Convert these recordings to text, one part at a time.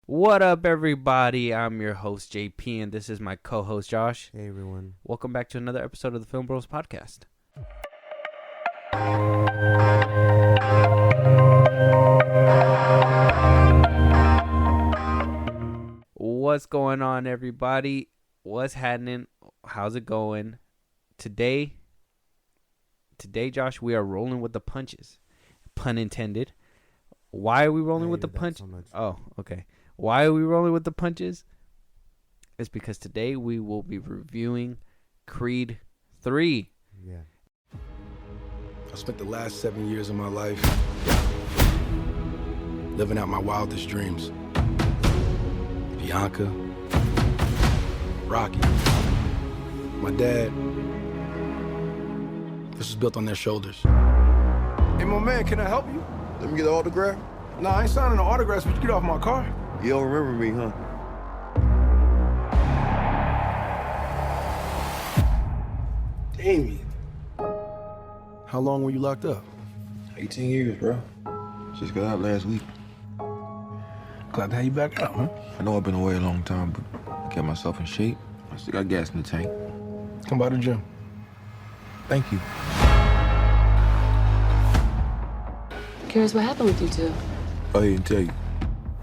What up, everybody? I'm your host, JP, and this is my co-host, Josh. Hey, everyone. Welcome back to another episode of the FilmBros podcast. What's going on, everybody? What's happening? How's it going? Today, Josh, we are rolling with the punches. Pun intended. Why are we rolling with the punch? Oh, okay. Why are we rolling with the punches? It's because today we will be reviewing Creed 3. Yeah. I spent the last 7 years of my life living out my wildest dreams. Bianca, Rocky, my dad. This was built on their shoulders. Hey, my man, can I help you? Let me get an autograph. Nah, I ain't signing no autographs, but you get off my car. You don't remember me, huh? Damien. How long were you locked up? 18 years, bro. Just got out last week. Glad to have you back out, huh? I know I've been away a long time, but I kept myself in shape. I still got gas in the tank. Come by the gym. Thank you. Curious what happened with you two? I didn't tell you.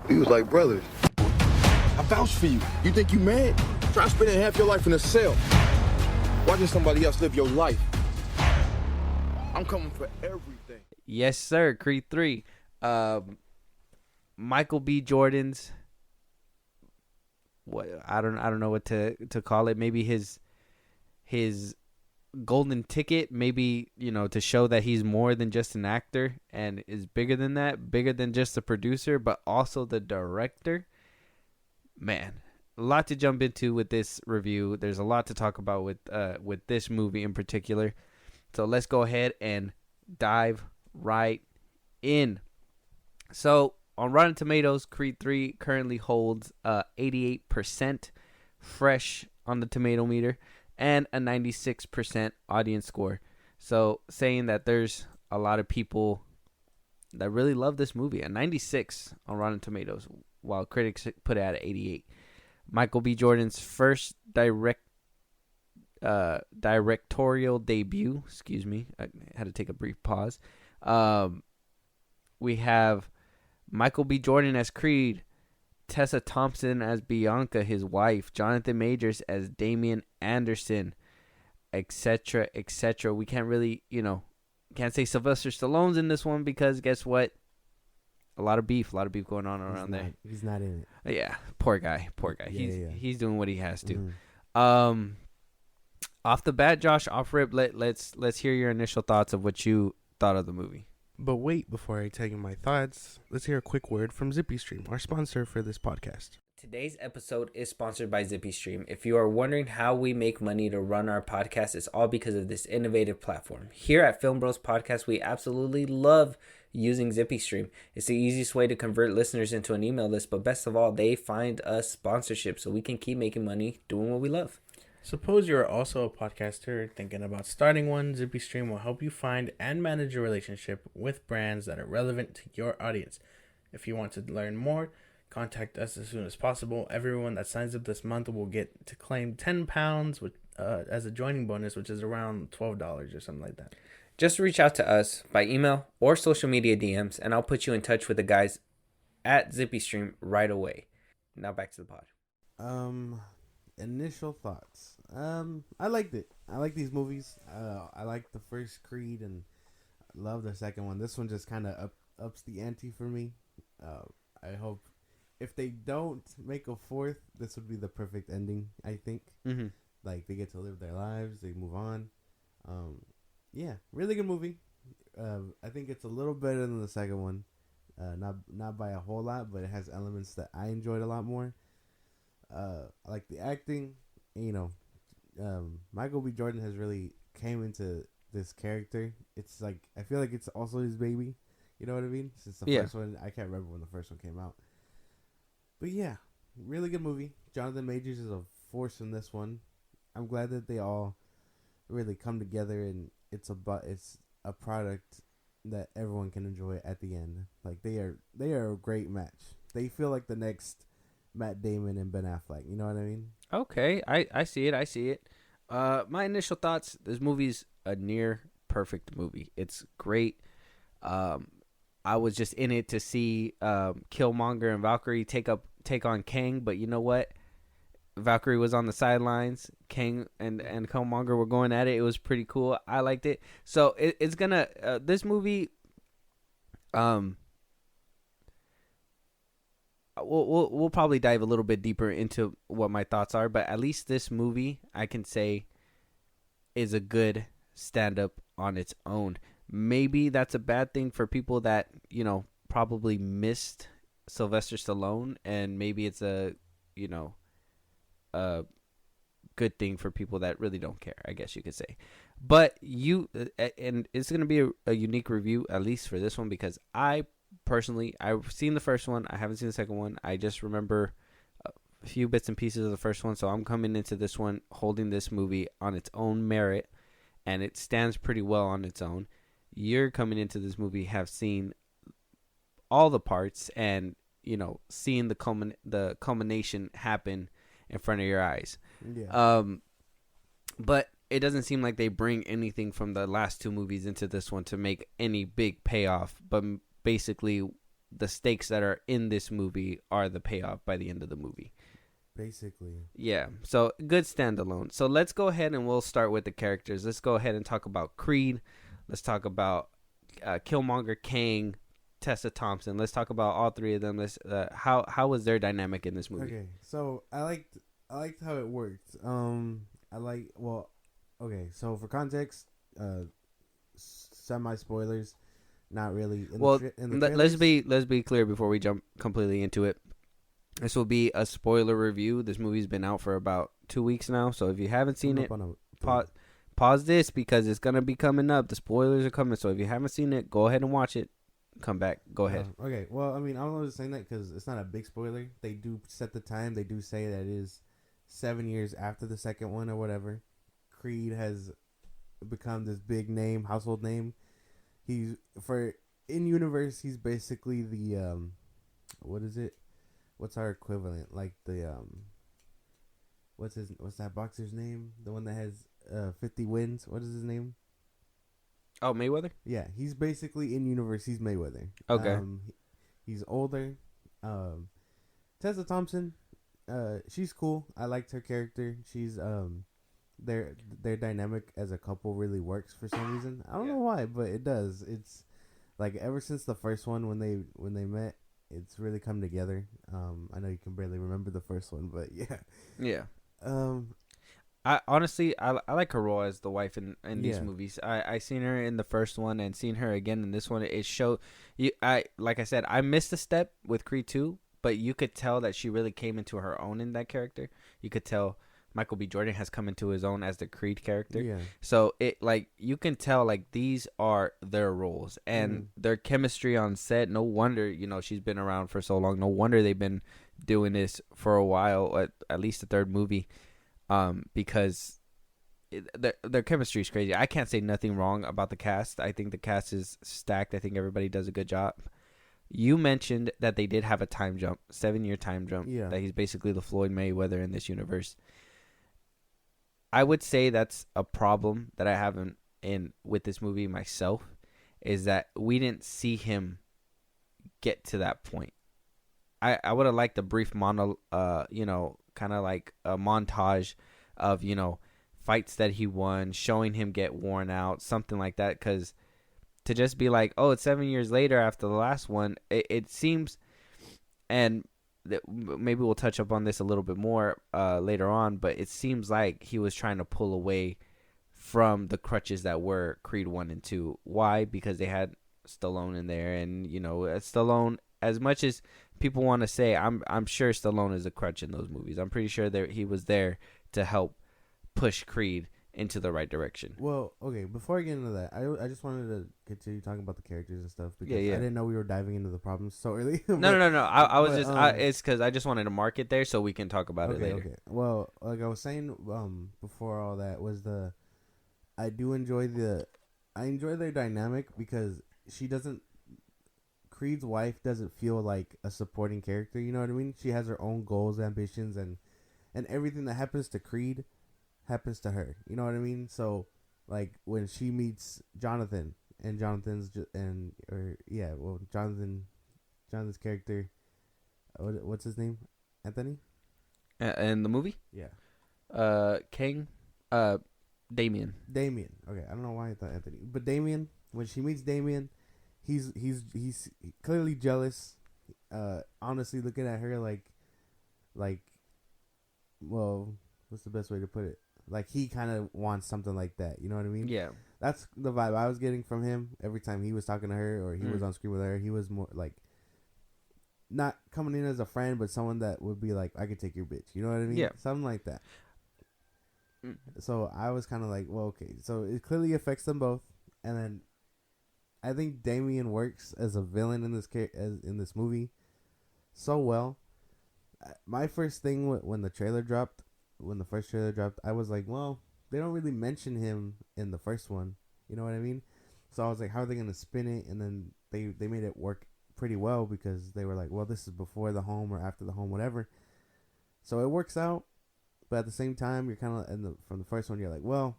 We was like brothers. I vouched for you. You think you mad? Try spending half your life in a cell. Watching somebody else live your life. I'm coming for everything. Yes, sir. Creed 3. Michael B. Jordan's, what I don't know what to call it. Maybe his golden ticket, maybe, to show that he's more than just an actor and is bigger than that, bigger than just the producer, but also the director. Man, a lot to jump into with this review. There's a lot to talk about with this movie in particular. So let's go ahead and dive right in. So on Rotten Tomatoes, Creed 3 currently holds 88% fresh on the tomato meter and a 96% audience score. So saying that there's a lot of people that really love this movie. A 96 on Rotten Tomatoes, while critics put it at 88. Michael B. Jordan's first directorial debut. Excuse me, I had to take a brief pause. We have Michael B. Jordan as Creed, Tessa Thompson as Bianca, his wife, Jonathan Majors as Damian Anderson, etc., etc. We can't really, can't say Sylvester Stallone's in this one because guess what? A lot of beef going on around there. He's not in it. Yeah, poor guy. Yeah. He's doing what he has to. Mm-hmm. Off the bat, Josh, off rip, let's hear your initial thoughts of what you thought of the movie. But wait, before I tell you my thoughts, let's hear a quick word from ZippyStream, our sponsor for this podcast. Today's episode is sponsored by ZippyStream. If you are wondering how we make money to run our podcast, it's all because of this innovative platform. Here at FilmBros Podcast, we absolutely love using ZippyStream. It's the easiest way to convert listeners into an email list, but best of all, they find us sponsorship so we can keep making money doing what we love. Suppose you're also a podcaster thinking about starting one. ZippyStream will help you find and manage your relationship with brands that are relevant to your audience. If you want to learn more, contact us as soon as possible. Everyone that signs up this month will get to claim £10 as a joining bonus, which is around $12 or something like that. Just reach out to us by email or social media DMs, and I'll put you in touch with the guys at ZippyStream right away. Now back to the pod. Initial thoughts. I liked it. I like these movies. I like the first Creed and love the second one. This one just kind of ups the ante for me. I hope if they don't make a fourth, this would be the perfect ending, I think. Mm-hmm. Like, they get to live their lives. They move on. Yeah, really good movie. I think it's a little better than the second one. Not by a whole lot, but it has elements that I enjoyed a lot more. I like the acting. Michael B. Jordan has really came into this character. It's like, I feel like it's also his baby. You know what I mean? Since the first one, I can't remember when the first one came out. But yeah, really good movie. Jonathan Majors is a force in this one. I'm glad that they all really come together and it's a product that everyone can enjoy at the end. Like, they are a great match. They feel like the next Matt Damon and Ben Affleck. You know what I mean? Okay, I see it. I see it. My initial thoughts: this movie's a near perfect movie. It's great. I was just in it to see Killmonger and Valkyrie take on Kang, but you know what? Valkyrie was on the sidelines. Kang and Killmonger were going at it. It was pretty cool. I liked it. So it's gonna this movie. We'll probably dive a little bit deeper into what my thoughts are, but at least this movie I can say is a good stand up on its own. Maybe that's a bad thing for people that, you know, probably missed Sylvester Stallone, and maybe it's a good thing for people that really don't care, I guess you could say. But and it's going to be a unique review, at least for this one, because I've seen the first one. I haven't seen the second one. I just remember a few bits and pieces of the first one, so I'm coming into this one holding this movie on its own merit, and it stands pretty well on its own. You're coming into this movie, have seen all the parts, and, you know, seeing the culmination happen in front of your eyes. Yeah. But it doesn't seem like they bring anything from the last two movies into this one to make any big payoff. But basically, the stakes that are in this movie are the payoff by the end of the movie. Basically. Yeah. So good standalone. So let's go ahead and we'll start with the characters. Let's go ahead and talk about Creed. Let's talk about Killmonger, Kang, Tessa Thompson. Let's talk about all three of them. Let's how was their dynamic in this movie? Okay, so I liked how it worked. Okay, so for context, semi spoilers, not really. Let's be clear before we jump completely into it. This will be a spoiler review. This movie's been out for about 2 weeks now, so if you haven't seen it, pause this because it's gonna be coming up. The spoilers are coming, so if you haven't seen it, go ahead and watch it. Come back. Go ahead. Okay. Well, I mean, I'm only saying that because it's not a big spoiler. They do set the time. They do say that it is 7 years after the second one or whatever. Creed has become this big name, household name. In universe, he's basically the what is it? What's our equivalent? Like the what's that boxer's name? The one that has 50 wins. What is his name? Oh, Mayweather? Yeah, he's basically in universe. He's Mayweather. Okay. He's older. Tessa Thompson, she's cool. I liked her character. She's their dynamic as a couple really works for some reason. I don't know why, but it does. It's like ever since the first one when they met, it's really come together. I know you can barely remember the first one, but yeah. Yeah. I honestly like her role as the wife in these movies. I seen her in the first one and seen her again in this one. It showed you. Like I said, I missed a step with Creed 2, but you could tell that she really came into her own in that character. You could tell Michael B. Jordan has come into his own as the Creed character. Yeah. So you can tell these are their roles and their chemistry on set. No wonder she's been around for so long. No wonder they've been doing this for a while, at least the third movie. Because their chemistry is crazy. I can't say nothing wrong about the cast. I think the cast is stacked. I think everybody does a good job. You mentioned that they did have a time jump, 7-year time jump. Yeah. That he's basically the Floyd Mayweather in this universe. I would say that's a problem that I have with this movie myself, is that we didn't see him get to that point. I would have liked a brief kind of like a montage of, fights that he won, showing him get worn out, something like that. Because to just be like, oh, it's 7 years later after the last one, it seems, and maybe we'll touch up on this a little bit more later on, but it seems like he was trying to pull away from the crutches that were Creed 1 and 2. Why? Because they had Stallone in there, and, Stallone, as much as people want to say, I'm sure Stallone is a crutch in those movies. I'm pretty sure that he was there to help push Creed into the right direction. Well, okay, before I get into that, I just wanted to continue talking about the characters and stuff because I didn't know we were diving into the problems so early. No. I was it's because I just wanted to mark it there so we can talk about it later. Okay. Well, like I was saying before all that was I enjoy their dynamic because Creed's wife doesn't feel like a supporting character. You know what I mean? She has her own goals, ambitions, and everything that happens to Creed happens to her. You know what I mean? So like when she meets Jonathan and Jonathan's character, what's his name? Anthony? In the movie? Yeah. King, Damien. Damien. Okay, I don't know why I thought Anthony, but Damien. When she meets Damien, he's clearly jealous. Honestly, looking at her like, well, what's the best way to put it? Like he kind of wants something like that. You know what I mean? Yeah. That's the vibe I was getting from him every time he was talking to her or he was on screen with her. He was more like not coming in as a friend, but someone that would be like, I could take your bitch. You know what I mean? Yeah. Something like that. So I was kind of like, well, okay. So it clearly affects them both. And then I think Damien works as a villain in this movie so well. My first thing when the first trailer dropped, I was like, well, they don't really mention him in the first one. You know what I mean? So I was like, how are they going to spin it? And then they made it work pretty well because they were like, well, this is before the home or after the home, whatever. So it works out. But at the same time, you're kind of from the first one, you're like, well,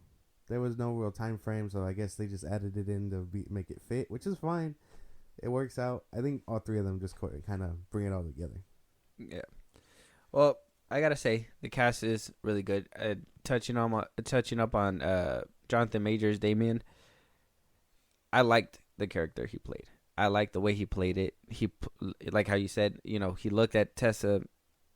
there was no real time frame, so I guess they just added it in to make it fit, which is fine. It works out. I think all three of them just kind of bring it all together. Yeah. Well, I gotta say the cast is really good. Touching up on Jonathan Majors, Damien. I liked the character he played. I liked the way he played it. He, like how you said, he looked at Tessa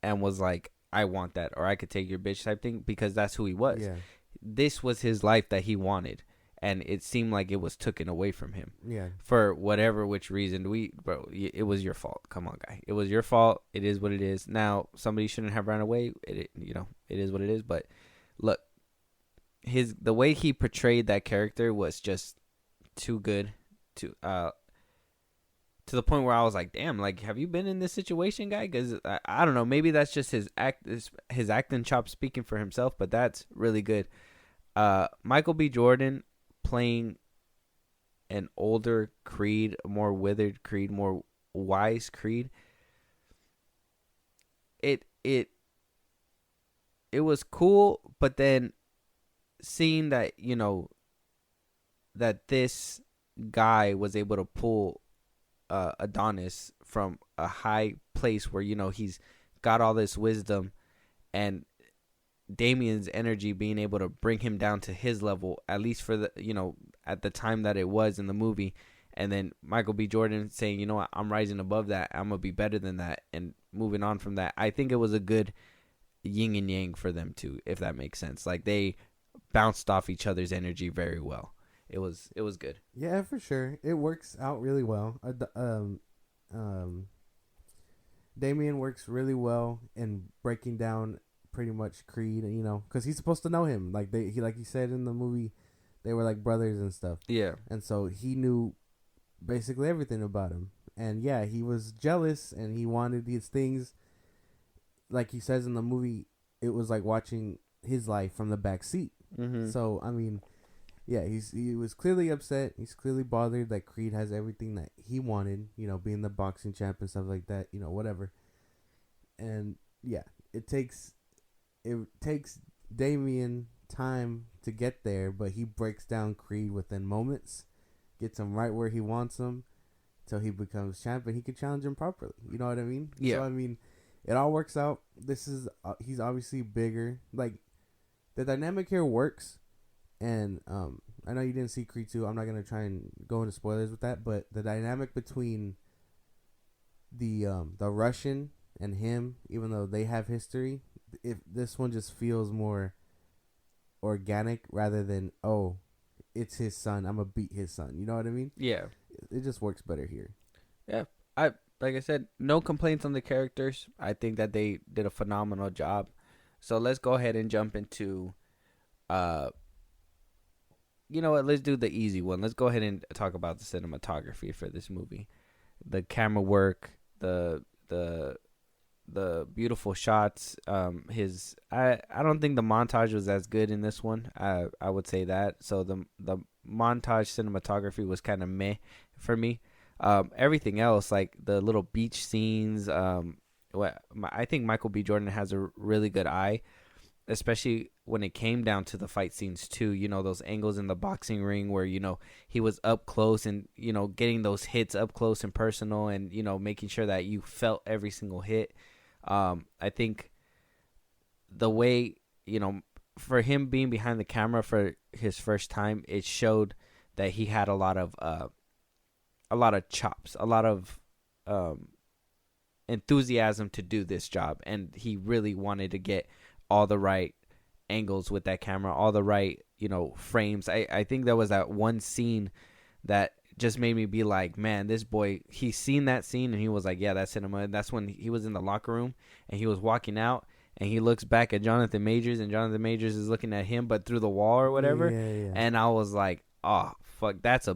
and was like, I want that, or I could take your bitch type thing, because that's who he was. Yeah. This was his life that he wanted, and it seemed like it was taken away from him. Yeah. For which reason. Bro, it was your fault. Come on, guy. It was your fault. It is what it is. Now, somebody shouldn't have run away. It is what it is. But look, the way he portrayed that character was just too good to the point where I was like, damn, like, have you been in this situation, guy? Because I don't know, maybe that's just his acting chop speaking for himself, but that's really good. Michael B. Jordan playing an older Creed, a more withered Creed, more wise Creed. It was cool, but then seeing that, that this guy was able to pull Adonis from a high place where he's got all this wisdom, and Damien's energy being able to bring him down to his level, at least for the at the time that it was in the movie, and then Michael B. Jordan saying, what, I'm rising above that, I'm gonna be better than that, and moving on from that. I think it was a good yin and yang for them too, if that makes sense. Like they bounced off each other's energy very well. It was good. Yeah, for sure. It works out really well. Damien works really well in breaking down pretty much Creed, because he's supposed to know him. Like he said in the movie, they were like brothers and stuff. Yeah. And so he knew basically everything about him. And yeah, he was jealous and he wanted these things. Like he says in the movie, it was like watching his life from the back seat. Mm-hmm. So, I mean, yeah, he was clearly upset. He's clearly bothered that Creed has everything that he wanted, being the boxing champ and stuff like that, whatever. And yeah, it takes Damien time to get there, but he breaks down Creed within moments, gets him right where he wants him, till he becomes champ, and he can challenge him properly. You know what I mean? Yeah. So I mean, it all works out. He's obviously bigger. Like the dynamic here works. And I know you didn't see Creed 2. I'm not going to try and go into spoilers with that. But the dynamic between the Russian and him, even though they have history, if this one just feels more organic rather than, oh, it's his son, I'm going to beat his son. You know what I mean? Yeah. It just works better here. Yeah. Like I said, no complaints on the characters. I think that they did a phenomenal job. So let's go ahead and jump into you know what? Let's do the easy one. Let's go ahead and talk about the cinematography for this movie, the camera work, the beautiful shots. I don't think the montage was as good in this one. I would say that. So the montage cinematography was kind of meh for me. Everything else, like the little beach scenes, I think Michael B. Jordan has a really good eye, especially when it came down to the fight scenes too. You know, those angles in the boxing ring where, you know, he was up close and, you know, getting those hits up close and personal, and, you know, making sure that you felt every single hit. I think the way, you know, for him being behind the camera for his first time, it showed that he had a lot of chops, a lot of enthusiasm to do this job, and he really wanted to get all the right angles with that camera, all the right, you know, frames. I think there was that one scene that just made me be like, man, this boy, he's seen that scene and he was like, yeah, that's cinema. And that's when he was in the locker room and he was walking out and he looks back at Jonathan Majors and Jonathan Majors is looking at him but through the wall or whatever. Yeah. And I was like, oh fuck, that's a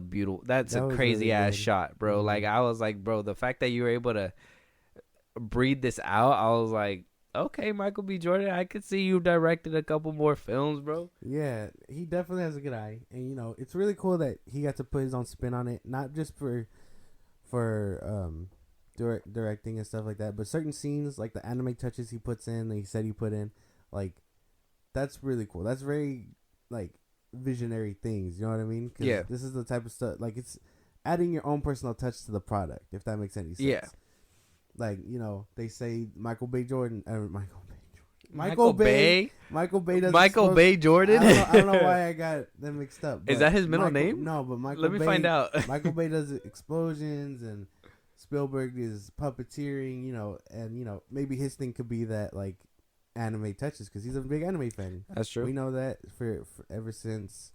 crazy ass shot, bro. Mm-hmm. Like, I was like, bro, the fact that you were able to breathe this out, I was like, okay, Michael B. Jordan, I could see you directed a couple more films, bro. Yeah, he definitely has a good eye, and you know, it's really cool that he got to put his own spin on it, not just for directing and stuff like that, but certain scenes, like the anime touches he puts in, that he said he put in, like, that's really cool. That's very, like, visionary things, you know what I mean? 'Cause yeah, this is the type of stuff, like, it's adding your own personal touch to the product, if that makes any sense. Yeah. Like, you know, they say Michael Bay Jordan. Michael Bay Jordan. I don't know why I got them mixed up. Is that his middle name? No, but Michael. Let me find out. Michael Bay does explosions, and Spielberg is puppeteering. You know, and you know, maybe his thing could be that, like, anime touches, because he's a big anime fan. That's true. We know that for ever since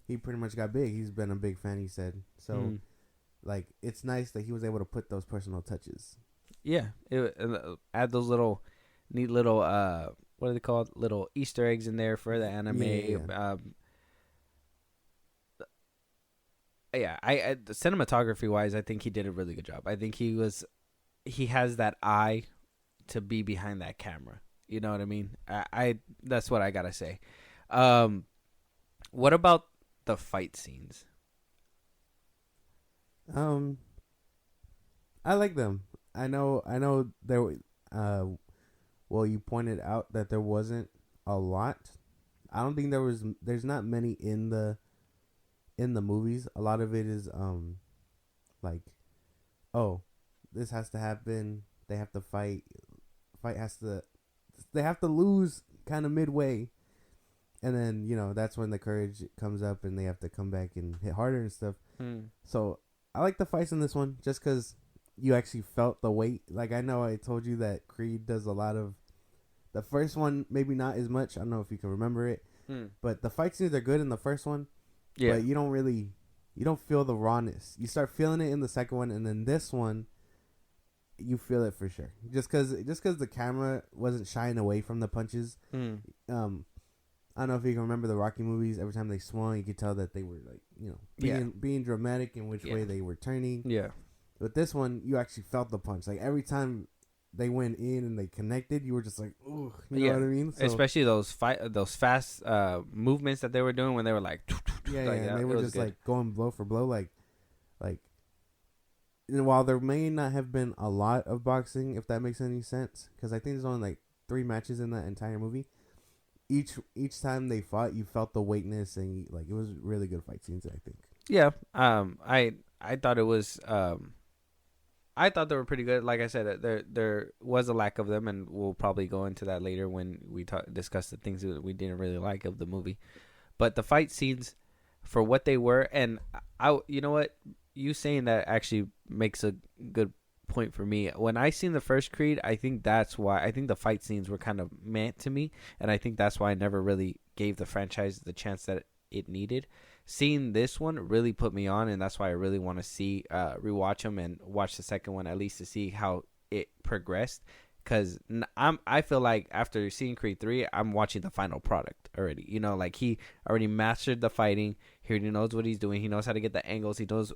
he pretty much got big, he's been a big fan. He said so. Like, it's nice that he was able to put those personal touches. Yeah, add those little neat little what are they called? Little Easter eggs in there for the anime. Yeah. I cinematography wise, I think he did a really good job. I think he has that eye to be behind that camera. You know what I mean? I that's what I gotta say. What about the fight scenes? I like them. I know there. Well, you pointed out that there wasn't a lot. I don't think there's not many in the movies. A lot of it is like, oh, this has to happen. They have to fight. They have to lose kind of midway, and then, you know, that's when the courage comes up and they have to come back and hit harder and stuff. So I like the fights in this one just because you actually felt the weight. Like, I know I told you that Creed does a lot of the first one, maybe not as much. I don't know if you can remember it, but the fight scenes are good in the first one. Yeah, but you don't feel the rawness. You start feeling it in the second one, and then this one, you feel it for sure. Just because the camera wasn't shying away from the punches. I don't know if you can remember the Rocky movies. Every time they swung, you could tell that they were, like, you know, being dramatic in which way they were turning. Yeah. But this one, you actually felt the punch. Like, every time they went in and they connected, you were just like, ooh, you know what I mean? So, especially those fast movements that they were doing when they were like, and they were just good. Like going blow for blow, like. And while there may not have been a lot of boxing, if that makes any sense, because I think there's only like 3 matches in that entire movie. Each time they fought, you felt the weightness, and like, it was really good fight scenes, I think. Yeah. I thought it was. I thought they were pretty good. Like I said, there was a lack of them, and we'll probably go into that later when we discuss the things that we didn't really like of the movie. But the fight scenes, for what they were, and you know what, you saying that actually makes a good point for me. When I seen the first Creed, I think that's why I think the fight scenes were kind of meant to me, and I think that's why I never really gave the franchise the chance that it needed. Seeing this one really put me on, and that's why I really want to rewatch them and watch the second one at least to see how it progressed. Because I feel like after seeing Creed 3, I'm watching the final product already. You know, like, he already mastered the fighting. He already knows what he's doing. He knows how to get the angles. He knows,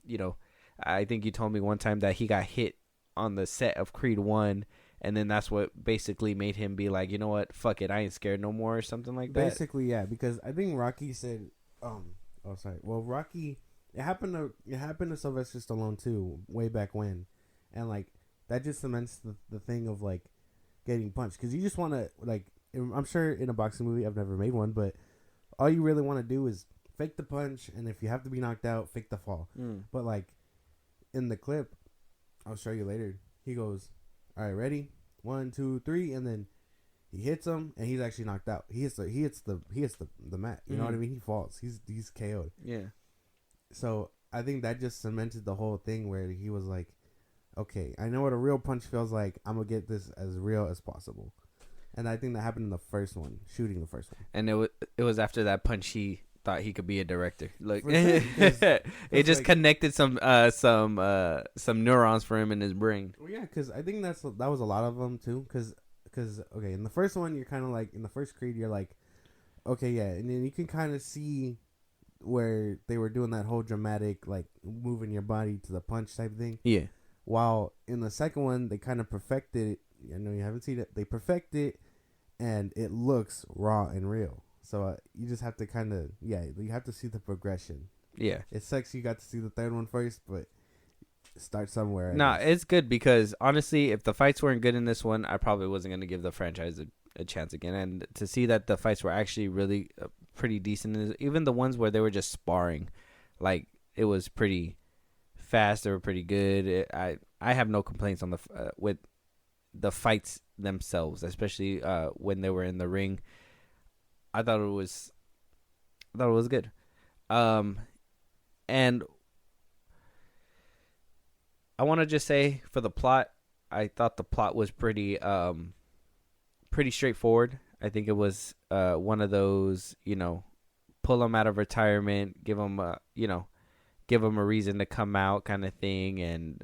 you know, I think you told me one time that he got hit on the set of Creed 1, and then that's what basically made him be like, you know what, fuck it, I ain't scared no more, or something like that. Basically, yeah, because I think Rocky said, Rocky It happened to Sylvester Stallone too, way back when, and like that just cements the thing of like getting punched, because you just want to like. I'm sure in a boxing movie, I've never made one, but all you really want to do is fake the punch, and if you have to be knocked out, fake the fall. But like in the clip, I'll show you later. He goes, "All right, ready? 1, 2, 3," and then he hits him, and he's actually knocked out. He hits the mat. You know what I mean? He falls. He's KO'd. Yeah. So I think that just cemented the whole thing where he was like, "Okay, I know what a real punch feels like. I'm gonna get this as real as possible." And I think that happened in the first one, shooting the first one. And it was after that punch he thought he could be a director. Like For sure, it just like, connected some neurons for him in his brain. Well, yeah, because I think that was a lot of them too. Because okay, in the first one you're kind of like in the first Creed you're like, okay, yeah, and then you can kind of see where they were doing that whole dramatic like moving your body to the punch type thing. Yeah. While in the second one they kind of perfected it. I know you haven't seen it. They perfect it, and it looks raw and real. So you just have to kind of you have to see the progression. Yeah. It sucks you got to see the third one first, but start somewhere. Nah, it's good because honestly, if the fights weren't good in this one, I probably wasn't going to give the franchise a chance again. And to see that the fights were actually really pretty decent, even the ones where they were just sparring, like it was pretty fast. They were pretty good. I have no complaints on with the fights themselves, especially when they were in the ring. I thought it was good. And I want to just say for the plot, I thought the plot was pretty straightforward. I think it was one of those, pull them out of retirement, give them a reason to come out kind of thing, and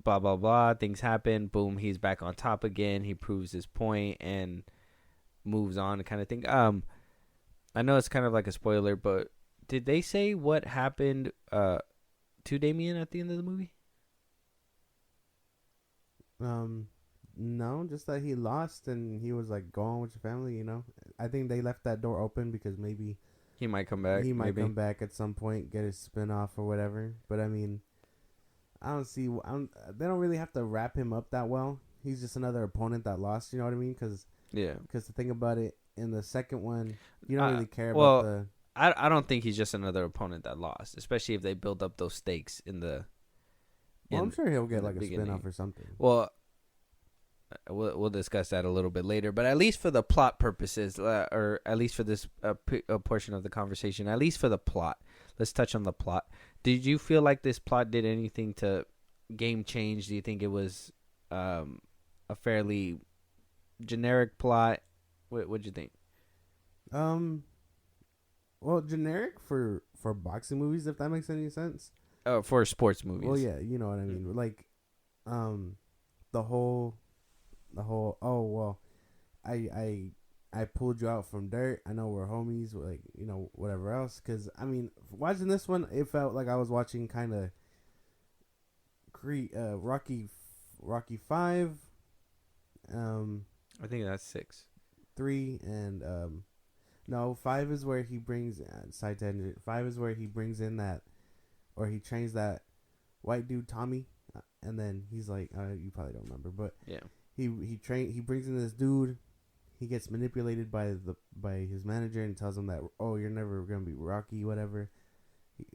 blah blah blah. Things happen. Boom, he's back on top again. He proves his point and moves on, kind of thing. I know it's kind of like a spoiler, but did they say what happened to Damien at the end of the movie? No, just that he lost and he was like, go on with your family, I think they left that door open because maybe he might come back. He might come back at some point, get his spin-off or whatever. But I mean, I don't see. They don't really have to wrap him up that well. He's just another opponent that lost. You know what I mean? Because the thing about it, in the second one, you don't really care about the. I don't think he's just another opponent that lost, especially if they build up those stakes in the. Well, I'm sure he'll get like a spin-off or something. Well, we'll discuss that a little bit later, but at least for the plot purposes, or at least for this portion of the conversation, at least for the plot, let's touch on the plot. Did you feel like this plot did anything to game change? Do you think it was a fairly generic plot? What'd you think? Well, generic for boxing movies, if that makes any sense. For sports movies. Well, yeah, you know what I mean. Like, the whole. Oh well, I pulled you out from dirt. I know we're homies. Like, whatever else. Because I mean, watching this one, it felt like I was watching kind of Rocky 5. I think that's 6. 3 and no, 5 is where he brings side tangent. 5 is where he brings in that, or he trains that white dude Tommy, and then he's like, you probably don't remember, but yeah, he brings in this dude. He gets manipulated by his manager and tells him that, oh, you're never gonna be Rocky, whatever.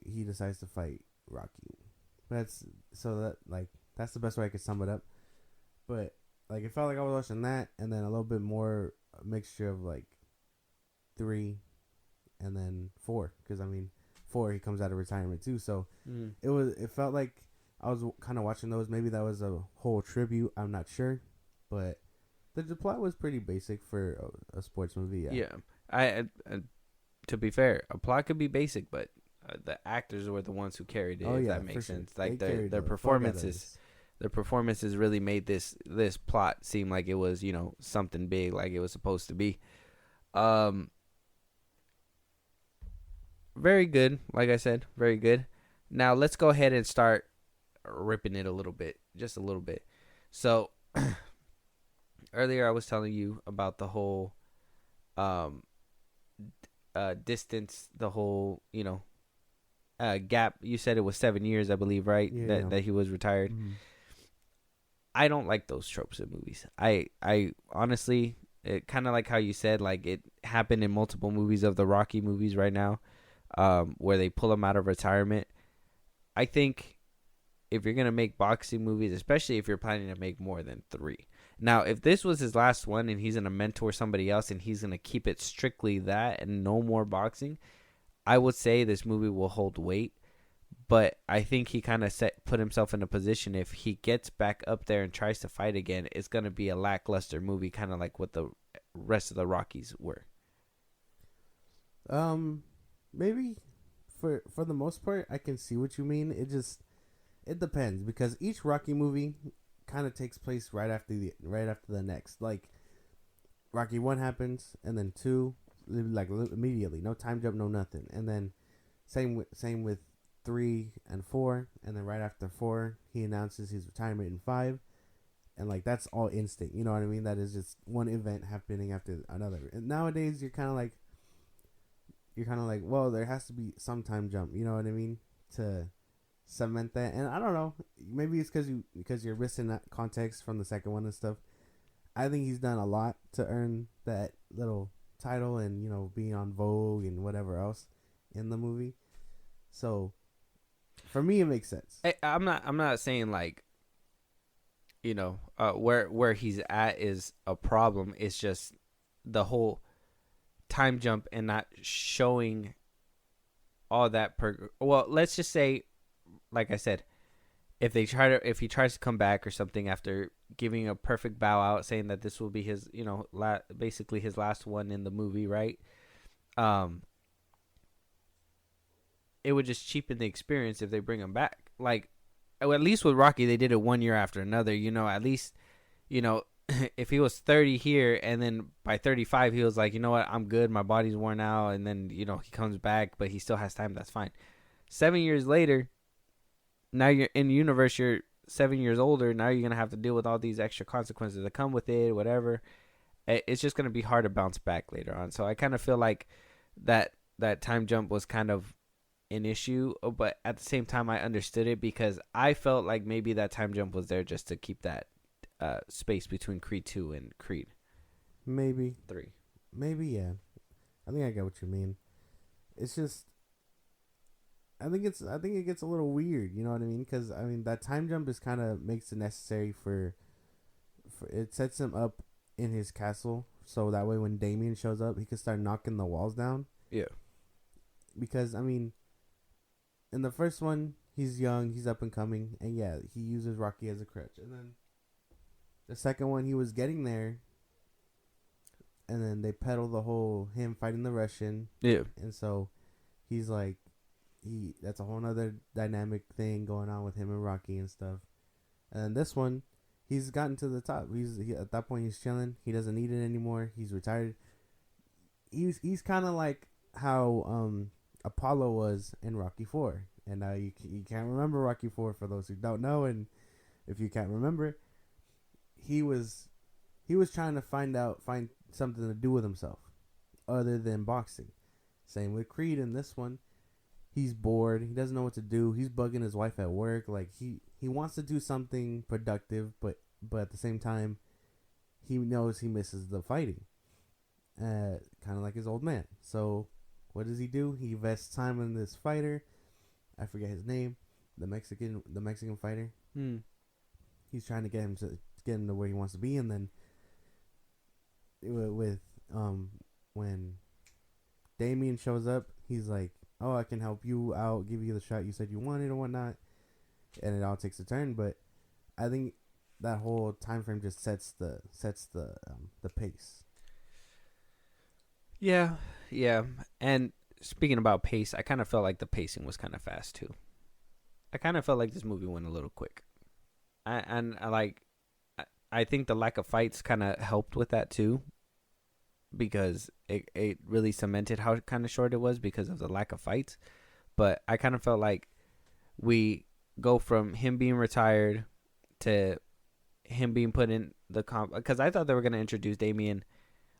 He decides to fight Rocky. That's the best way I could sum it up. But like, it felt like I was watching that, and then a little bit more a mixture of like 3 and then 4, because I mean 4 he comes out of retirement too, so it felt like I was kind of watching those. Maybe that was a whole tribute, I'm not sure, but the plot was pretty basic for a sports movie. Yeah. I to be fair, a plot could be basic, but the actors were the ones who carried it. If that makes sense. Like their performances. Their performances really made this plot seem like it was, something big, like it was supposed to be. Very good. Like I said, very good. Now let's go ahead and start ripping it a little bit, just a little bit. So earlier I was telling you about the whole distance, the whole, gap. You said it was 7 years, I believe, right? Yeah. That he was retired. Mhm. I don't like those tropes in movies. I honestly, it kind of like how you said, like it happened in multiple movies of the Rocky movies right now, where they pull him out of retirement. I think if you're gonna make boxing movies, especially if you're planning to make more than 3. Now, if this was his last one and he's gonna mentor somebody else and he's gonna keep it strictly that and no more boxing, I would say this movie will hold weight. But I think he kind of put himself in a position, if he gets back up there and tries to fight again, it's going to be a lackluster movie, kind of like what the rest of the Rockies were. Maybe for the most part, I can see what you mean. It depends, because each Rocky movie kind of takes place right after the next. Like Rocky 1 happens, and then 2, like immediately, no time jump, no nothing, and then same with 3 and 4, and then right after 4 he announces his retirement in 5, and like that's all instant, you know what I mean? That is just one event happening after another. And nowadays you're kind of like, well, there has to be some time jump, you know what I mean, to cement that. And I don't know, maybe it's because you're missing that context from the second one and stuff. I think he's done a lot to earn that little title and, you know, being on Vogue and whatever else in the movie. So for me, it makes sense. I'm not saying like, you know, where he's at is a problem. It's just the whole time jump and not showing all that. Well, let's just say, like I said, if he tries to come back or something after giving a perfect bow out, saying that this will be his, you know, basically his last one in the movie, right? It would just cheapen the experience if they bring him back. Like, at least with Rocky, they did it 1 year after another. You know, at least, you know, if he was 30 here and then by 35 he was like, you know what, I'm good, my body's worn out, and then, you know, he comes back, but he still has time, that's fine. 7 years later, now you're in the universe, you're 7 years older, now you're going to have to deal with all these extra consequences that come with it, whatever. It's just going to be hard to bounce back later on. So I kind of feel like that time jump was kind of an issue, but at the same time I understood it, because I felt like maybe that time jump was there just to keep that space between Creed 2 and Creed Maybe 3. Maybe, yeah. I think I get what you mean. It's just, I think it gets a little weird, you know what I mean? Because I mean, that time jump is kind of makes it necessary for it sets him up in his castle, so that way when Damien shows up, he can start knocking the walls down. Yeah. Because I mean, in the first one, he's young, he's up and coming, and yeah, he uses Rocky as a crutch. And then the second one, he was getting there, and then they peddle the whole him fighting the Russian. Yeah. And so he's like, that's a whole other dynamic thing going on with him and Rocky and stuff. And then this one, he's gotten to the top. At that point, he's chilling. He doesn't need it anymore. He's retired. He's kind of like how Apollo was in Rocky 4. And now you can't remember Rocky 4 for those who don't know. And if you can't remember, he was trying to find something to do with himself other than boxing. Same with Creed in this one. He's bored. He doesn't know what to do. He's bugging his wife at work. Like he wants to do something productive, but at the same time, he knows he misses the fighting. Kind of like his old man. So what does he do? He invests time in this fighter. I forget his name. The Mexican fighter. He's trying to get him to where he wants to be, and then with when Damien shows up, he's like, "Oh, I can help you out, give you the shot you said you wanted or whatnot," and it all takes a turn. But I think that whole time frame just sets the pace. Yeah. And speaking about pace, I kind of felt like the pacing was kind of fast too. I kind of felt like this movie went a little quick. I think the lack of fights kind of helped with that too, because it really cemented how kind of short it was because of the lack of fights. But I kind of felt like we go from him being retired to him being put in the because I thought they were going to introduce Damien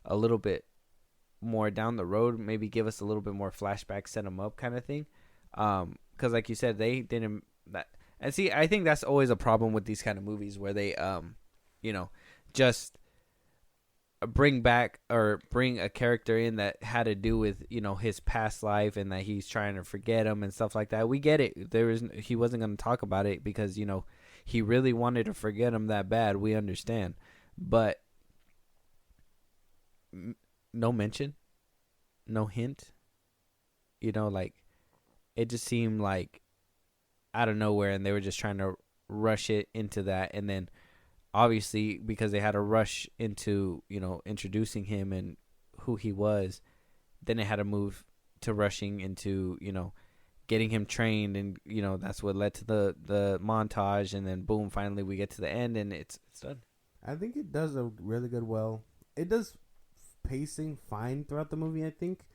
a little bit more down the road, maybe give us a little bit more flashback, set him up kind of thing. because like you said, they didn't that. And see, I think that's always a problem with these kind of movies where they just bring back or bring a character in that had to do with his past life and that he's trying to forget him and stuff like that. We get it. He wasn't going to talk about it because he really wanted to forget him that bad. We understand, but no mention, no hint. Like it just seemed like out of nowhere, and they were just trying to rush it into that, and then. Obviously, because they had to rush into, introducing him and who he was, then they had to move to rushing into, getting him trained. And, that's what led to the montage. And then, boom, finally we get to the end and it's done. I think it does a really good it does pacing fine throughout the movie, I think.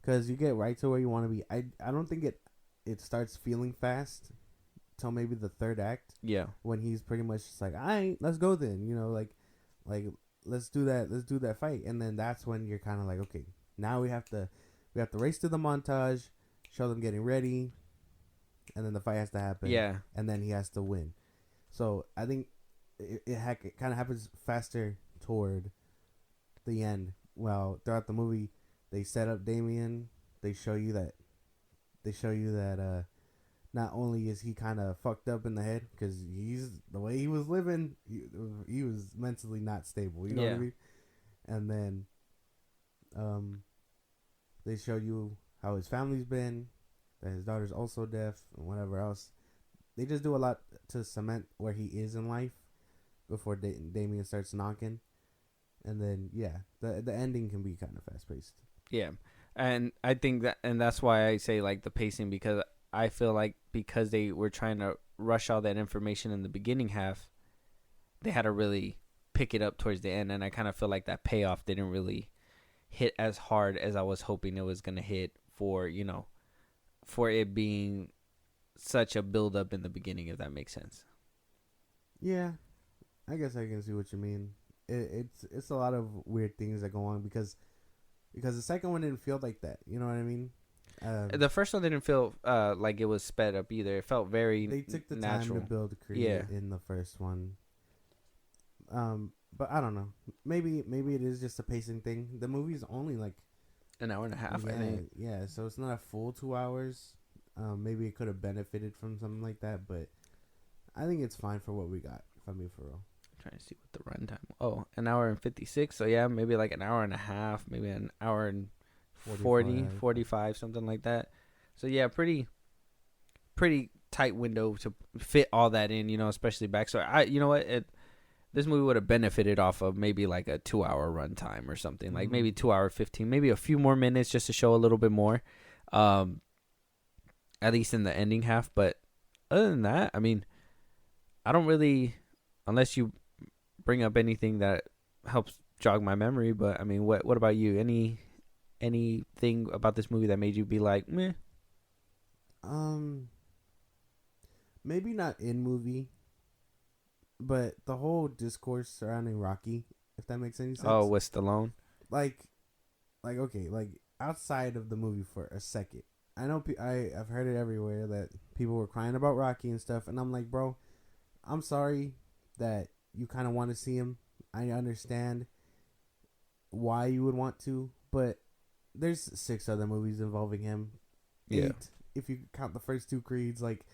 Because you get right to where you want to be. I don't think it starts feeling fast. Till maybe the third act, when he's pretty much just like, all right, let's go then, like let's do that fight, and then that's when you're kind of like, okay, now we have to race to the montage, show them getting ready, and then the fight has to happen, and then he has to win. So I think it kind of happens faster toward the end. Well, throughout the movie, they set up Damien. They show you that not only is he kind of fucked up in the head because the way he was living, he was mentally not stable. You know what I mean? And then, they show you how his family's been, that his daughter's also deaf, and whatever else. They just do a lot to cement where he is in life before Damien starts knocking. And then, the ending can be kind of fast paced. Yeah, and I think that's why I say like the pacing, because I feel like because they were trying to rush all that information in the beginning half, they had to really pick it up towards the end. And I kind of feel like that payoff didn't really hit as hard as I was hoping it was going to hit for it being such a build up in the beginning, if that makes sense. Yeah, I guess I can see what you mean. It's a lot of weird things that go on because the second one didn't feel like that. You know what I mean? The first one didn't feel like it was sped up either. It felt very natural. They took the time to build create in the first one. But I don't know. Maybe it is just a pacing thing. The movie's only like an hour and a half, I think. Yeah, so it's not a full 2 hours. Maybe it could have benefited from something like that, but I think it's fine for what we got, if I'm being for real. I'm trying to see what the runtime. Oh, an hour and 56. So yeah, maybe like an hour and a half, maybe an hour and 45, something like that. So yeah, pretty tight window to fit all that in, especially backstory. This movie would have benefited off of maybe like a 2 hour runtime or something, like maybe 2 hour 15, maybe a few more minutes just to show a little bit more, at least in the ending half. But other than that, I mean, I don't really, unless you bring up anything that helps jog my memory. But I mean, what about you? Anything about this movie that made you be like, meh? Maybe not in movie, but the whole discourse surrounding Rocky, if that makes any sense. Oh, with Stallone? Like okay, like outside of the movie for a second. I know I've heard it everywhere that people were crying about Rocky and stuff, and I'm like, bro, I'm sorry that you kind of want to see him. I understand why you would want to, but there's 6 other movies involving him. 8, if you count the first 2 Creeds. Like,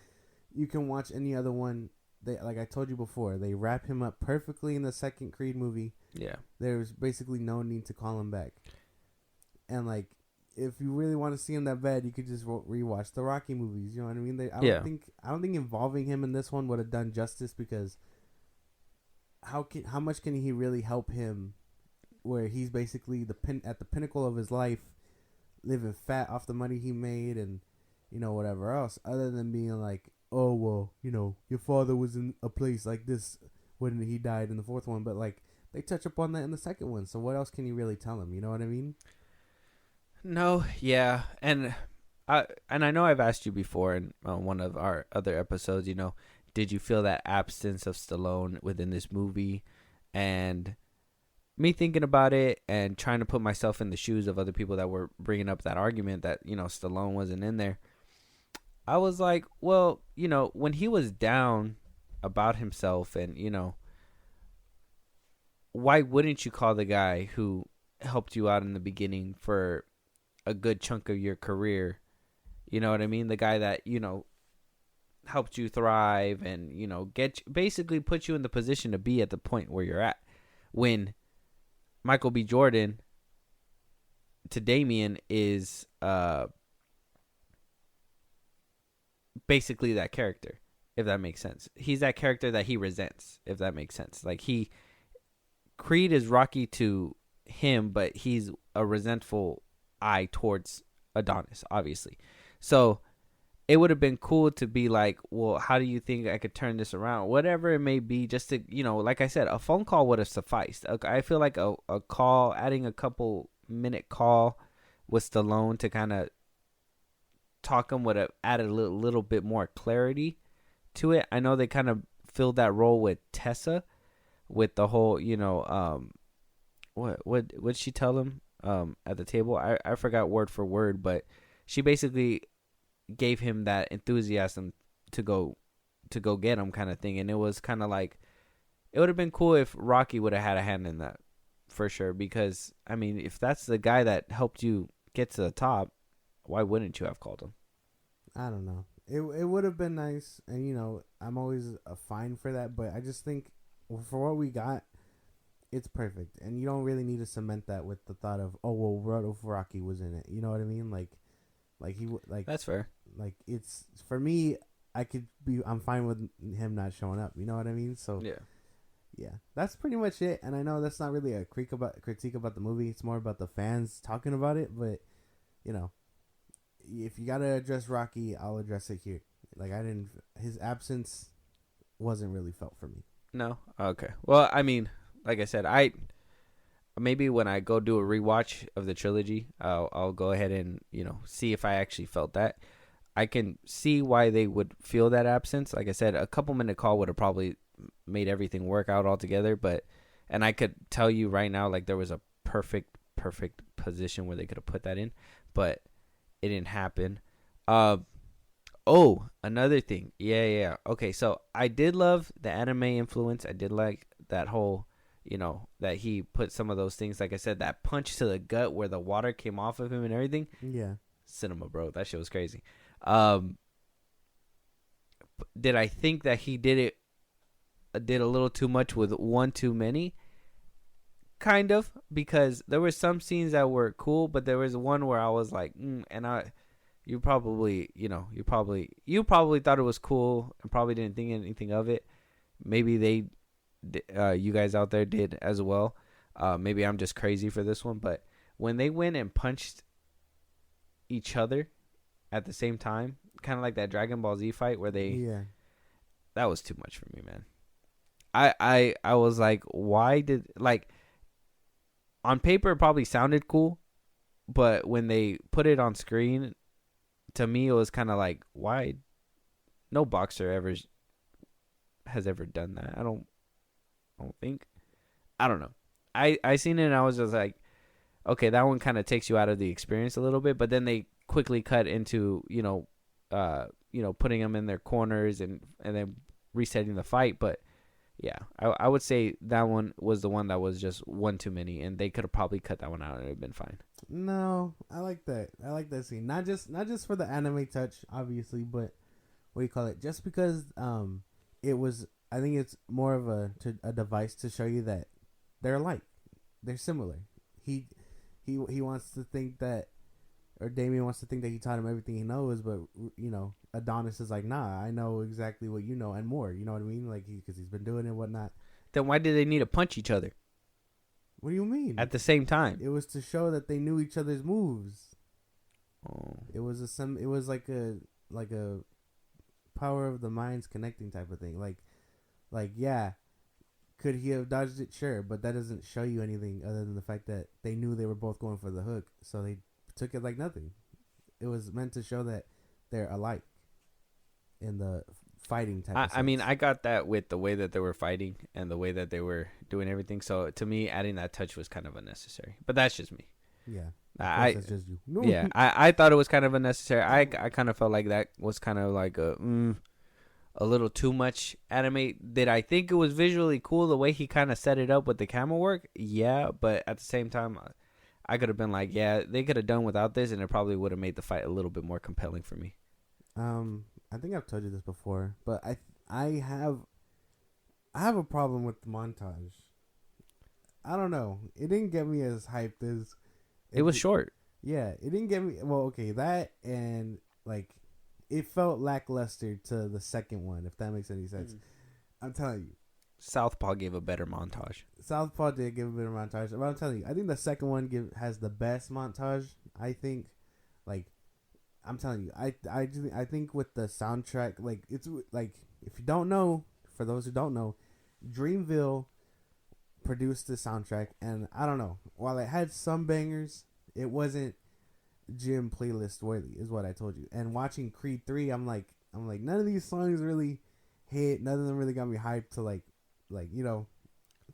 you can watch any other one. Like I told you before, they wrap him up perfectly in the second Creed movie. Yeah, there's basically no need to call him back. And like, if you really want to see him that bad, you could just rewatch the Rocky movies. You know what I mean? I don't think involving him in this one would have done justice, because how much can he really help him, where he's basically at the pinnacle of his life, living fat off the money he made and whatever else, other than being like, oh well, your father was in a place like this when he died in the 4th one, but like they touch upon that in the 2nd one. So what else can you really tell him? You know what I mean? No, yeah, and I know I've asked you before in one of our other episodes, did you feel that absence of Stallone within this movie? And me thinking about it and trying to put myself in the shoes of other people that were bringing up that argument that Stallone wasn't in there. I was like, well, when he was down about himself and, why wouldn't you call the guy who helped you out in the beginning for a good chunk of your career? You know what I mean? The guy that, helped you thrive and, basically put you in the position to be at the point where you're at. When Michael B. Jordan to Damien is basically that character, if that makes sense. He's that character that he resents, if that makes sense. Like Creed is Rocky to him, but he's a resentful eye towards Adonis, obviously. So it would have been cool to be like, well, how do you think I could turn this around? Whatever it may be, just to, like I said, a phone call would have sufficed. I feel like a call, adding a couple minute call with Stallone to kind of talk him would have added a little bit more clarity to it. I know they kind of filled that role with Tessa, with the whole, what she tell him at the table? I forgot word for word, but she basically gave him that enthusiasm to go get him, kind of thing. And it was kind of like, it would have been cool if Rocky would have had a hand in that, for sure. Because I mean, if that's the guy that helped you get to the top, why wouldn't you have called him? I don't know. It would have been nice, and I'm always fine for that. But I just think for what we got, it's perfect, and you don't really need to cement that with the thought of, oh well, Rodolfo Rocky was in it. You know what I mean? Like That's fair. Like, it's, for me, I'm fine with him not showing up. You know what I mean? So yeah, that's pretty much it. And I know that's not really a critique about the movie. It's more about the fans talking about it. But if you gotta address Rocky, I'll address it here. Like, his absence wasn't really felt for me. No? Okay. Well, I mean, like I said, maybe when I go do a rewatch of the trilogy, I'll go ahead and, see if I actually felt that. I can see why they would feel that absence. Like I said, a couple minute call would have probably made everything work out altogether. And I could tell you right now, like, there was a perfect position where they could have put that in, but it didn't happen. Another thing. Yeah. Okay, so I did love the anime influence. I did like that whole, that he put some of those things, like I said, that punch to the gut where the water came off of him and everything. Yeah. Cinema, bro. That shit was crazy. Did I think that he did a little too much with one too many? Kind of, because there were some scenes that were cool, but there was one where I was like, you probably thought it was cool and probably didn't think anything of it. Maybe you guys out there did as well. Maybe I'm just crazy for this one, but when they went and punched each other at the same time, kind of like that Dragon Ball Z fight where that was too much for me, man. I was like, why did, like, on paper it probably sounded cool, but when they put it on screen, to me it was kind of like, why? No boxer has ever done that. I don't think. I don't know. I seen it and I was just like, okay, that one kind of takes you out of the experience a little bit, but then they quickly cut into, putting them in their corners and then resetting the fight. But yeah, I would say that one was the one that was just one too many, and they could have probably cut that one out and it would have been fine. No, I like that. I like that scene. Not just for the anime touch, obviously, but what do you call it? Just because it was, I think it's more of a device to show you that they're alike. They're similar. He wants to think that, or Damien wants to think that he taught him everything he knows, but Adonis is like, nah, I know exactly what you know and more. You know what I mean? Like, because he's been doing it and whatnot. Then why did they need to punch each other? What do you mean? At the same time. It was to show that they knew each other's moves. Oh. It was like a power of the minds connecting type of thing. Like yeah, could he have dodged it? Sure, but that doesn't show you anything other than the fact that they knew they were both going for the hook, so they took it like nothing. It was meant to show that they're alike in the fighting type. I mean, I got that with the way that they were fighting and the way that they were doing everything. So to me, adding that touch was kind of unnecessary. But that's just me. Yeah. I That's just you. No. yeah, I thought it was kind of unnecessary. I kind of felt like that was kind of like a little too much anime. Did I think it was visually cool the way he kind of set it up with the camera work? Yeah, but at the same time, I could have been like, yeah, they could have done without this, and it probably would have made the fight a little bit more compelling for me. I think I've told you this before, but I have a problem with the montage. I don't know. It didn't get me as hyped as It was short. Yeah, it didn't get me. Well, okay, that and like it felt lackluster to the second one, if that makes any sense. I'm telling you, Southpaw gave a better montage. Southpaw did give a bit of montage, but I'm telling you, I think the second one has the best montage. I think, like, I'm telling you, I think with the soundtrack, like it's like if you don't know, for those who don't know, Dreamville produced the soundtrack, and I don't know, while it had some bangers, it wasn't gym playlist worthy, is what I told you. And watching Creed 3, I'm like none of these songs really hit. None of them really got me hyped to like you know,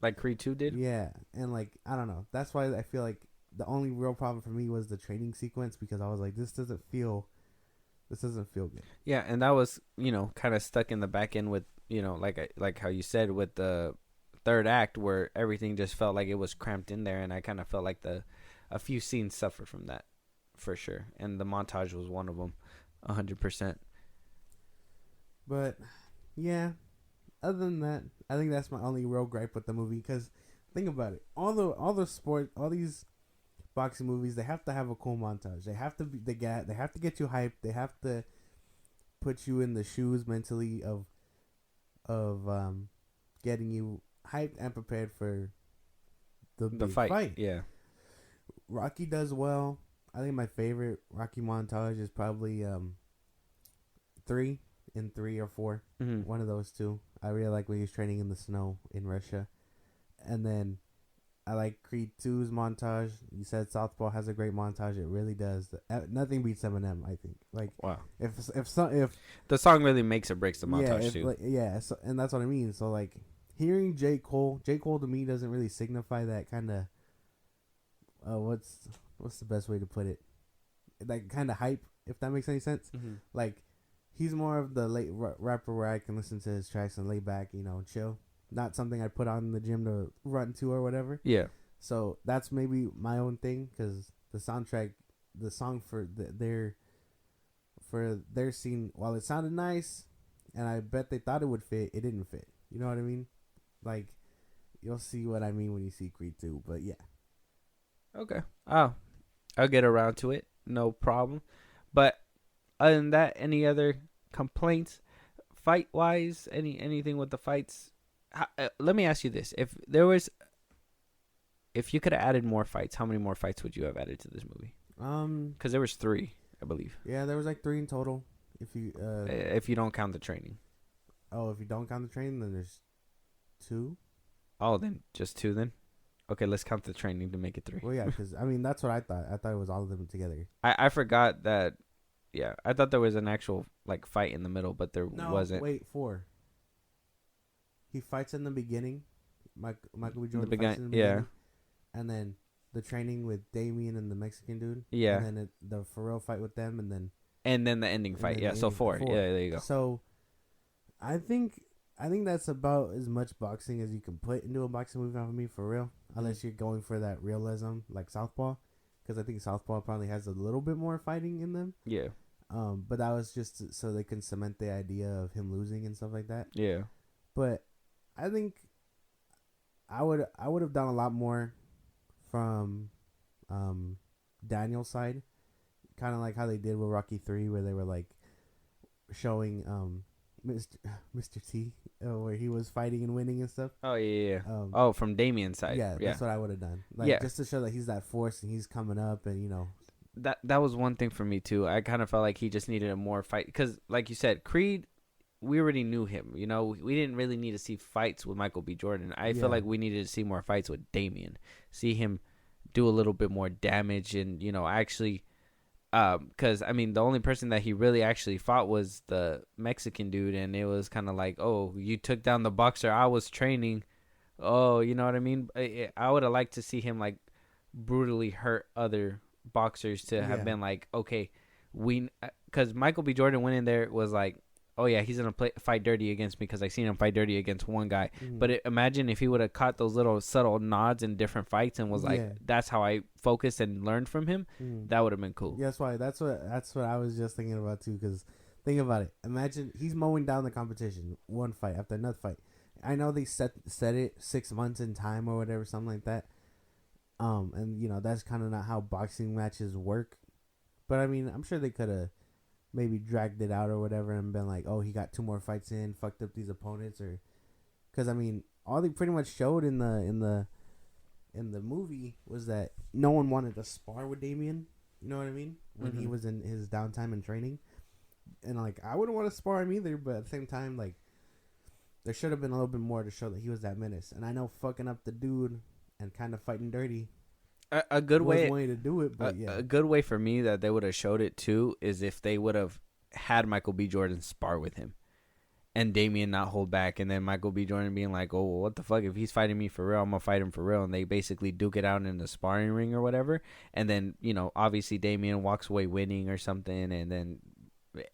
like Creed 2 did. Yeah, and like I don't know. That's why I feel like the only real problem for me was the training sequence, because I was like, this doesn't feel good. Yeah, and that was, kind of stuck in the back end with, like how you said with the third act, where everything just felt like it was cramped in there, and I kind of felt like a few scenes suffered from that, for sure, and the montage was one of them, 100%. But yeah, other than that, I think that's my only real gripe with the movie. Because think about it, all these boxing movies, they have to have a cool montage. They have to get you hyped. They have to put you in the shoes mentally of getting you hyped and prepared for the big fight. Yeah, Rocky does well. I think my favorite Rocky montage is probably 3 or 4. Mm-hmm. One of those two. I really like when he's training in the snow in Russia. And then I like Creed 2's montage. You said Southpaw has a great montage. It really does. Nothing beats Eminem, I think. Like, wow. If the song really makes or breaks the montage too. So, and that's what I mean. So like hearing J. Cole to me doesn't really signify that kind of what's the best way to put it? Like kind of hype, if that makes any sense. Mm-hmm. Like he's more of the late rapper where I can listen to his tracks and lay back, chill. Not something I put on in the gym to run to or whatever. Yeah. So that's maybe my own thing, because the soundtrack, the song for their scene, while it sounded nice, and I bet they thought it would fit, it didn't fit. You know what I mean? Like, you'll see what I mean when you see Creed 2. But yeah. Okay. Oh, I'll get around to it. No problem. But other than that, any other complaints, fight wise? Anything with the fights? Let me ask you this: if you could have added more fights, how many more fights would you have added to this movie? Because there was 3, I believe. Yeah, there was like 3 in total. If you don't count the training. Oh, if you don't count the training, then there's 2. Oh, then just 2 then. Okay, let's count the training to make it 3. Well, yeah, because that's what I thought. I thought it was all of them together. I forgot that. Yeah, I thought there was an actual like fight in the middle, but there wasn't. Wait, 4. He fights in the beginning. Michael B. Jordan fights in the beginning. And then the training with Damien and the Mexican dude. Yeah. And then the Pharrell fight with them, and then the ending fight. Yeah, so 4. Yeah, there you go. So I think that's about as much boxing as you can put into a boxing movie for me, for real. Unless you're going for that realism like Southpaw, because I think Southpaw probably has a little bit more fighting in them. Yeah. But that was just so they can cement the idea of him losing and stuff like that. Yeah. But I think I would have done a lot more from Daniel's side, kind of like how they did with Rocky 3, where they were like showing Mr. T, where he was fighting and winning and stuff. Oh yeah. From Damien's side. Yeah, that's what I would have done. Like just to show that he's that force and he's coming up, and that was one thing for me too. I kind of felt like he just needed a more fight, because like you said, Creed, we already knew him. We didn't really need to see fights with Michael B. Jordan. I feel like we needed to see more fights with Damien. See him do a little bit more damage, and actually, because the only person that he really actually fought was the Mexican dude, and it was kind of like, oh, you took down the boxer I was training. Oh, you know what I mean? I would have liked to see him like brutally hurt other boxers to have Yeah. been like, okay, because Michael B. Jordan went in there was like, oh yeah, he's gonna fight dirty against me because I seen him fight dirty against one guy. But imagine if he would have caught those little subtle nods in different fights and was like, that's how I focused and learned from him. That would have been cool. Yeah, that's what I was just thinking about too. Because think about it. Imagine he's mowing down the competition, one fight after another fight. I know they set it 6 months in time or whatever, something like that. And you know that's kind of not how boxing matches work. But I mean, I'm sure they could have maybe dragged it out or whatever and been like, oh, he got 2 more fights in, fucked up these opponents, or because I mean, all they pretty much showed in the movie was that no one wanted to spar with Damien. You know what I mean? When he was in his downtime and training, and like I wouldn't want to spar him either, but at the same time, like there should have been a little bit more to show that he was that menace. And I know fucking up the dude and kind of fighting dirty. A good way to do it, but a good way for me that they would have showed it too is if they would have had Michael B. Jordan spar with him, and Damien not hold back, and then Michael B. Jordan being like, "Oh, well, what the fuck? If he's fighting me for real, I'm gonna fight him for real." And they basically duke it out in the sparring ring or whatever. And then obviously Damien walks away winning or something, and then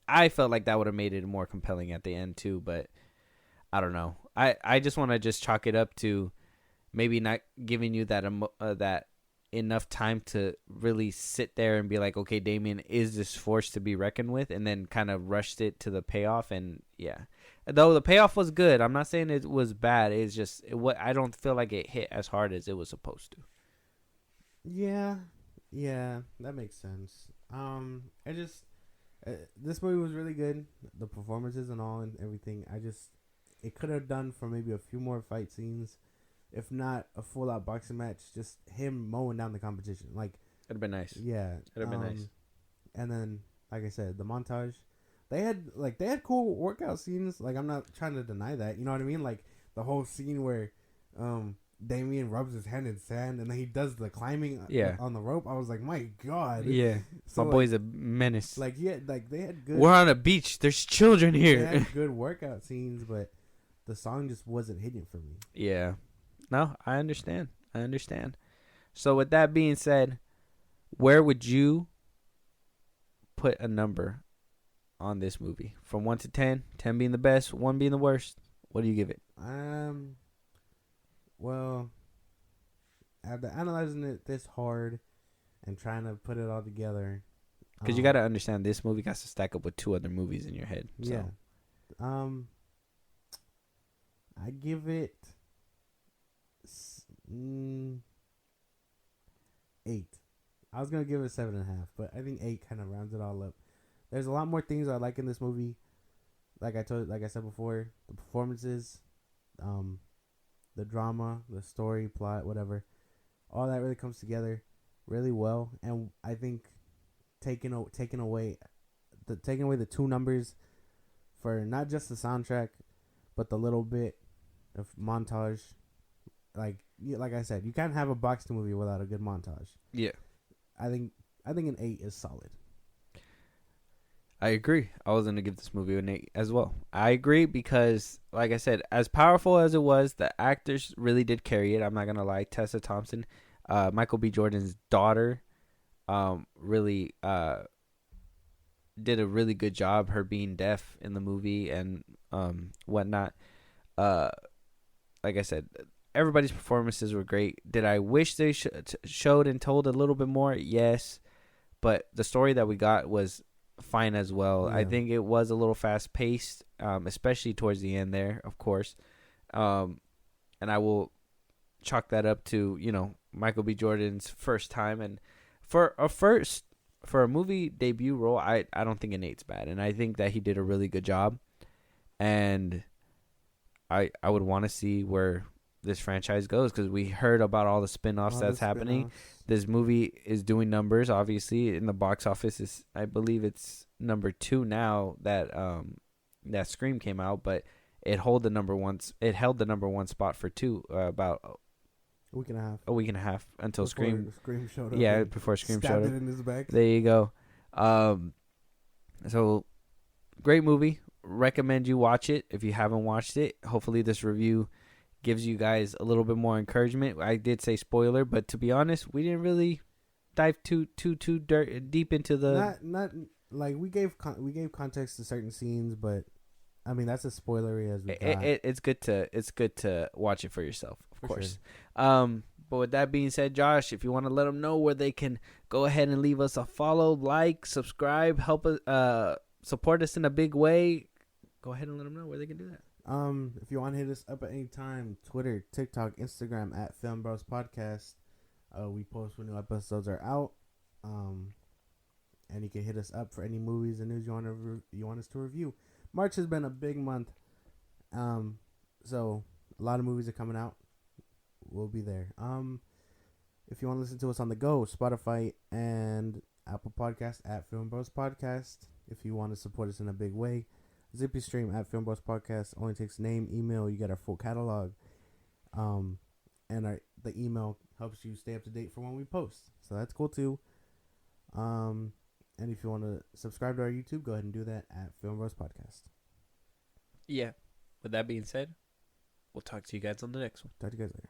I felt like that would have made it more compelling at the end too. But I don't know. I just want to just chalk it up to maybe not giving you that enough time to really sit there and be like, okay, Damien is this force to be reckoned with, and then kind of rushed it to the payoff. And yeah, though the payoff was good, I'm not saying it was bad. It's just I don't feel like it hit as hard as it was supposed to. Yeah, that makes sense. This movie was really good, the performances and all and everything. It could have done for maybe a few more fight scenes. If not a full-out boxing match, just him mowing down the competition. Like, it'd been nice. Yeah. It'd have been nice. And then, like I said, the montage. They had cool workout scenes. Like, I'm not trying to deny that. You know what I mean? Like, the whole scene where Damien rubs his hand in sand and then he does the climbing on the rope. I was like, my God. Yeah. So, my boy's a menace. Like, yeah, like, they had good... We're on a beach. There's children here. They had good workout scenes, but the song just wasn't hitting for me. Yeah. No, I understand. So with that being said, where would you put a number on this movie? From 1 to 10, 10 being the best, 1 being the worst. What do you give it? Well, after analyzing it this hard and trying to put it all together, because you got to understand this movie got to stack up with 2 other movies in your head. So. Yeah. I give it 8. I was gonna give it 7.5, but I think 8 kind of rounds it all up. There's a lot more things I like in this movie. Like I said before, the performances, the drama, the story, plot, whatever, all that really comes together really well. And I think taking away the 2 numbers for not just the soundtrack, but the little bit of montage. Like I said, you can't have a boxing movie without a good montage. Yeah, I think an 8 is solid. I agree. I was gonna give this movie an 8 as well. I agree because, like I said, as powerful as it was, the actors really did carry it. I'm not gonna lie. Tessa Thompson, Michael B. Jordan's daughter, really did a really good job. Her being deaf in the movie and whatnot. Like I said, everybody's performances were great. Did I wish they showed and told a little bit more? Yes. But the story that we got was fine as well. Yeah. I think it was a little fast-paced, especially towards the end there, of course. And I will chalk that up to, Michael B. Jordan's first time. And for a movie debut role, I don't think an 8's bad. And I think that he did a really good job. And I would want to see where this franchise goes, because we heard about all the spin-offs that's happening. This movie is doing numbers, obviously, in the box office. I believe it's number 2 now that Scream came out, but it held the number 1 spot for 2 about a week and a half until Scream showed up. Yeah, before Scream showed up. It in his back. There you go. So great movie. Recommend you watch it if you haven't watched it. Hopefully this review gives you guys a little bit more encouragement. I did say spoiler, but to be honest, we didn't really dive too deep into the. Not like we gave context to certain scenes, but I mean that's as spoilery as we got. It's good to watch it for yourself, of course. Sure. But with that being said, Josh, if you want to let them know where they can go ahead and leave us a follow, like, subscribe, help us, support us in a big way, go ahead and let them know where they can do that. If you want to hit us up at any time, Twitter, TikTok, Instagram at FilmBros Podcast. We post when new episodes are out. And you can hit us up for any movies and news you want us to review. March has been a big month. So a lot of movies are coming out. We'll be there. If you want to listen to us on the go, Spotify and Apple Podcast at FilmBros Podcast. If you want to support us in a big way, Zippy Stream at FilmBros Podcast. Only takes name, email. You get our full catalog. And the email helps you stay up to date for when we post. So that's cool too. And if you want to subscribe to our YouTube, go ahead and do that at FilmBros Podcast. Yeah. With that being said, we'll talk to you guys on the next one. Talk to you guys later.